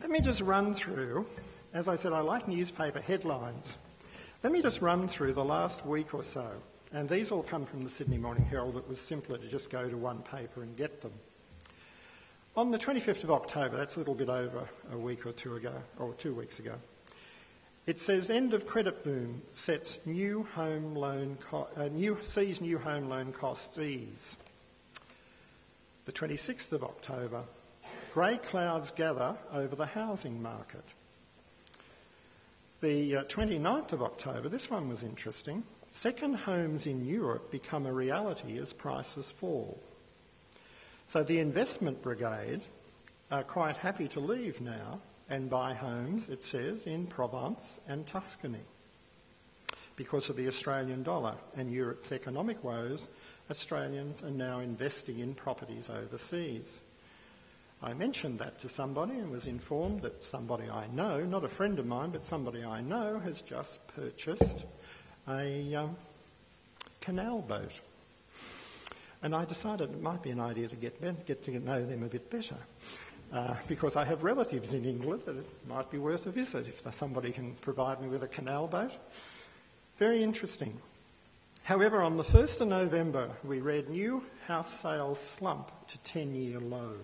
Let me just run through, as I said, I like newspaper headlines. Let me just run through the last week or so, and these all come from the Sydney Morning Herald. It was simpler to just go to one paper and get them. On the 25th of October, that's a little bit over a week or two ago, or 2 weeks ago, it says, end of credit boom sets sees new home loan costs ease. The 26th of October, grey clouds gather over the housing market. The 29th of October, this one was interesting, second homes in Europe become a reality as prices fall. So the investment brigade are quite happy to leave now and buy homes, it says, in Provence and Tuscany. Because of the Australian dollar and Europe's economic woes, Australians are now investing in properties overseas. I mentioned that to somebody and was informed that somebody I know, not a friend of mine, but somebody I know, has just purchased a canal boat. And I decided it might be an idea to get to know them a bit better. Because I have relatives in England that it might be worth a visit if somebody can provide me with a canal boat. Very interesting. However, on the 1st of November, we read new house sales slump to 10-year low.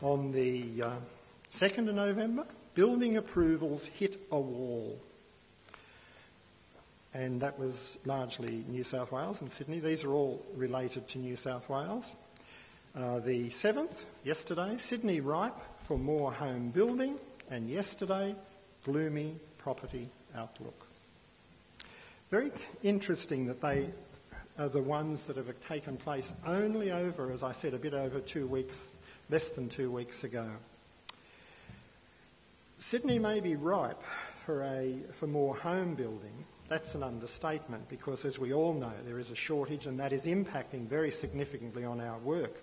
On the 2nd of November, building approvals hit a wall. And that was largely New South Wales and Sydney. These are all related to New South Wales. The 7th, yesterday, Sydney ripe for more home building, and yesterday, gloomy property outlook. Very interesting that they are the ones that have taken place only over, as I said, a bit over 2 weeks, less than 2 weeks ago. Sydney may be ripe for more home building. That's an understatement because, as we all know, there is a shortage and that is impacting very significantly on our work.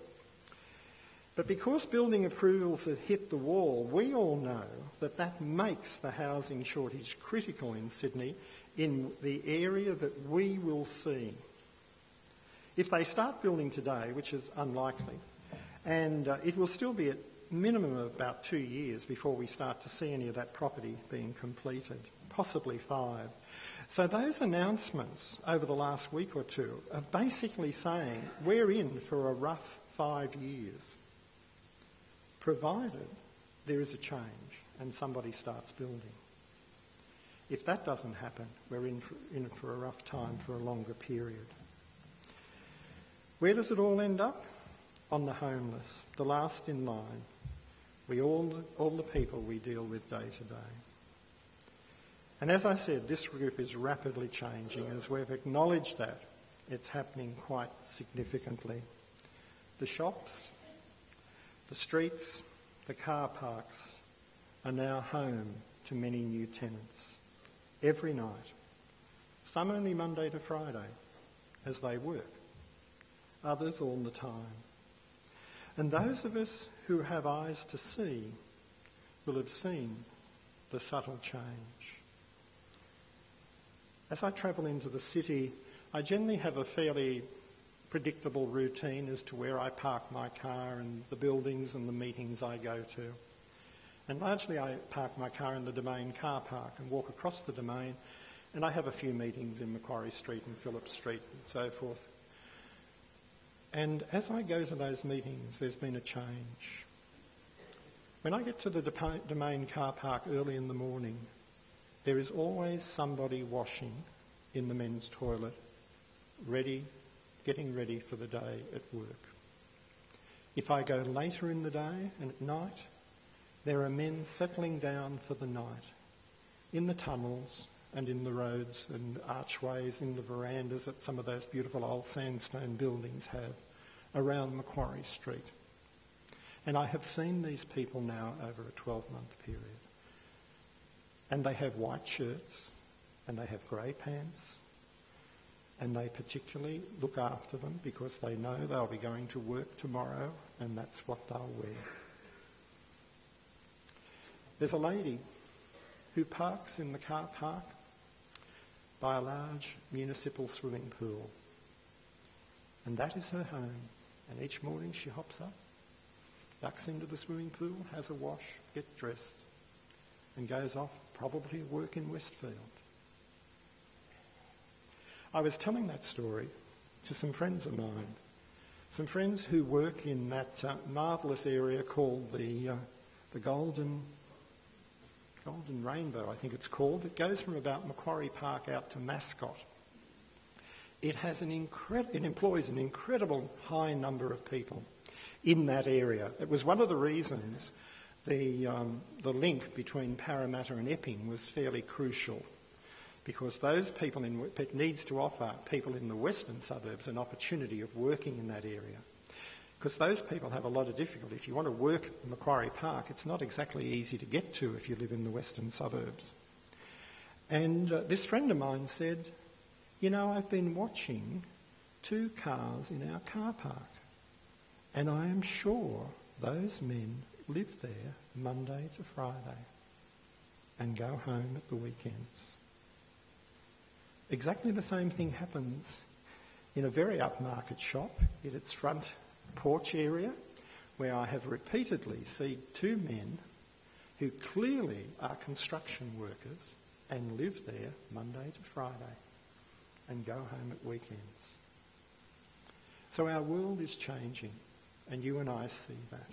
But because building approvals have hit the wall, we all know that that makes the housing shortage critical in Sydney in the area that we will see. If they start building today, which is unlikely, and it will still be at minimum of about 2 years before we start to see any of that property being completed, possibly 5. So those announcements over the last week or two are basically saying we're in for a rough 5 years, provided there is a change and somebody starts building. If that doesn't happen, we're in for a rough time for a longer period. Where does it all end up? On the homeless, the last in line. All the people we deal with day to day. And as I said, this group is rapidly changing. As we've acknowledged that, it's happening quite significantly. The shops, the streets, the car parks are now home to many new tenants. Every night. Some only Monday to Friday as they work. Others all the time. And those of us who have eyes to see will have seen the subtle change. As I travel into the city, I generally have a fairly predictable routine as to where I park my car and the buildings and the meetings I go to. And largely I park my car in the Domain car park and walk across the Domain, and I have a few meetings in Macquarie Street and Phillip Street and so forth. And as I go to those meetings, there's been a change. When I get to the Domain car park early in the morning, there is always somebody washing in the men's toilet, getting ready for the day at work. If I go later in the day and at night, there are men settling down for the night in the tunnels and in the roads and archways, in the verandas that some of those beautiful old sandstone buildings have around Macquarie Street. And I have seen these people now over a 12-month period. And they have white shirts and they have grey pants, and they particularly look after them because they know they'll be going to work tomorrow and that's what they'll wear. There's a lady who parks in the car park by a large municipal swimming pool. And that is her home. And each morning she hops up ducks into the swimming pool, has a wash, gets dressed, and goes off probably to work in Westfield. I was telling that story to some friends of mine, some friends who work in that marvellous area called the Golden Rainbow, I think it's called. It goes from about Macquarie Park out to Mascot. It employs an incredible high number of people in that area. It was one of the reasons the link between Parramatta and Epping was fairly crucial, because those people it needs to offer people in the western suburbs an opportunity of working in that area. Because those people have a lot of difficulty. If you want to work at Macquarie Park, it's not exactly easy to get to if you live in the western suburbs. And this friend of mine said, you know, I've been watching 2 cars in our car park, and I am sure those men live there Monday to Friday and go home at the weekends. Exactly the same thing happens in a very upmarket shop in its front porch area, where I have repeatedly seen 2 men who clearly are construction workers and live there Monday to Friday and go home at weekends. So our world is changing, and you and I see that.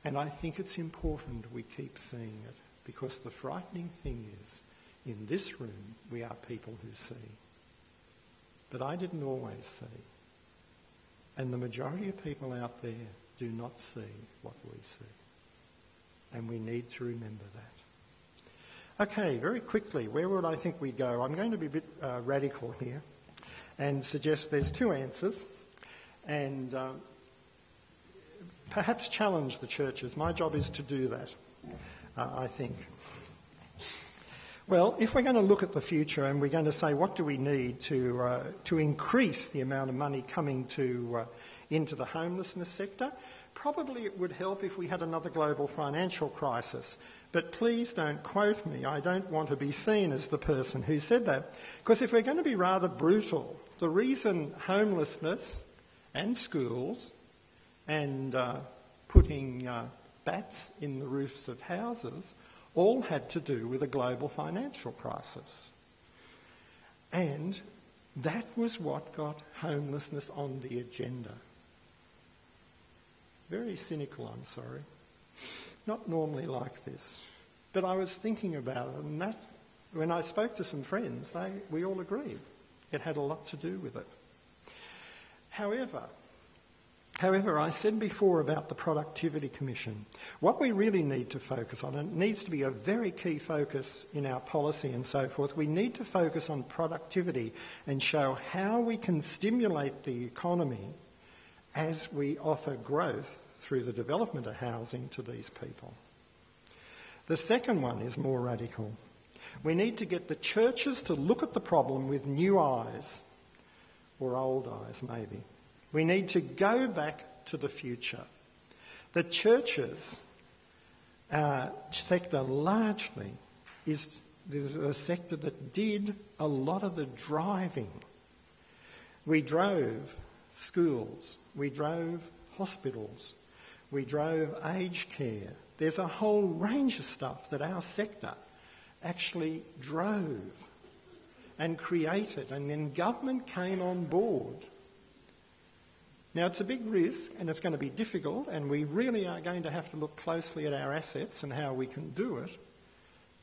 And I think it's important we keep seeing it, because the frightening thing is, in this room we are people who see. But I didn't always see. And the majority of people out there do not see what we see. And we need to remember that. Okay, very quickly, where would I think we go? I'm going to be a bit radical here and suggest there's 2 answers, and perhaps challenge the churches. My job is to do that, I think. Well, if we're going to look at the future and we're going to say what do we need to increase the amount of money coming into the homelessness sector, probably it would help if we had another global financial crisis. But please don't quote me. I don't want to be seen as the person who said that. Because if we're going to be rather brutal, the reason homelessness and schools and putting bats in the roofs of houses all had to do with a global financial crisis. And that was what got homelessness on the agenda. Very cynical, I'm sorry. Not normally like this. But I was thinking about it, and that, when I spoke to some friends, we all agreed it had a lot to do with it. However, I said before about the Productivity Commission, what we really need to focus on, and it needs to be a very key focus in our policy and so forth, we need to focus on productivity and show how we can stimulate the economy as we offer growth through the development of housing to these people. The second one is more radical. We need to get the churches to look at the problem with new eyes, or old eyes maybe. We need to go back to the future. The churches sector largely is a sector that did a lot of the driving. We drove schools, we drove hospitals, we drove aged care. There's a whole range of stuff that our sector actually drove and created, and then government came on board. Now, it's a big risk and it's going to be difficult, and we really are going to have to look closely at our assets and how we can do it.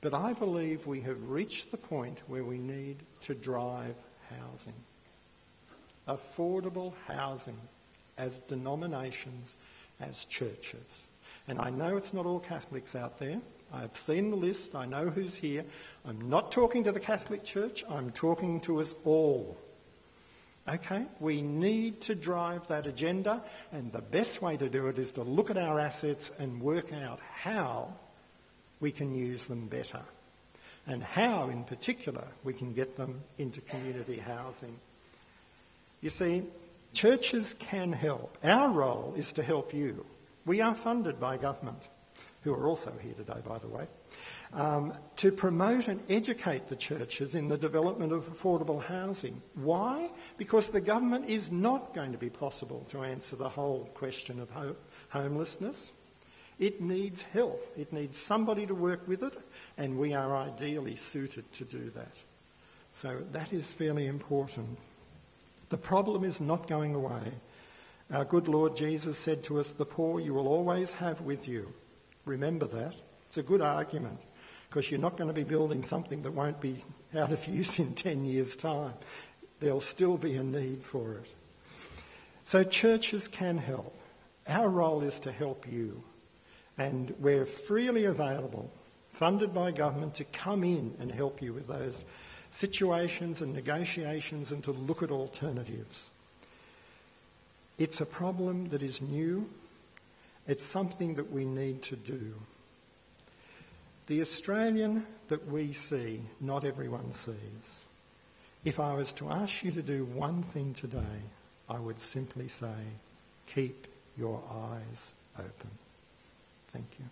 But I believe we have reached the point where we need to drive housing. Affordable housing as denominations, as churches. And I know it's not all Catholics out there. I've seen the list. I know who's here. I'm not talking to the Catholic Church. I'm talking to us all. Okay, we need to drive that agenda, and the best way to do it is to look at our assets and work out how we can use them better, and how, in particular, we can get them into community housing. You see, churches can help. Our role is to help you. We are funded by government, who are also here today, by the way, to promote and educate the churches in the development of affordable housing. Why? Because the government is not going to be possible to answer the whole question of homelessness. It needs help. It needs somebody to work with it, and we are ideally suited to do that. So that is fairly important. The problem is not going away. Our good Lord Jesus said to us, "The poor you will always have with you." Remember that. It's a good argument, because you're not going to be building something that won't be out of use in 10 years' time. There'll still be a need for it. So churches can help. Our role is to help you. And we're freely available, funded by government, to come in and help you with those situations and negotiations and to look at alternatives. It's a problem that is new. It's something that we need to do. The Australian that we see, not everyone sees. If I was to ask you to do one thing today, I would simply say, keep your eyes open. Thank you.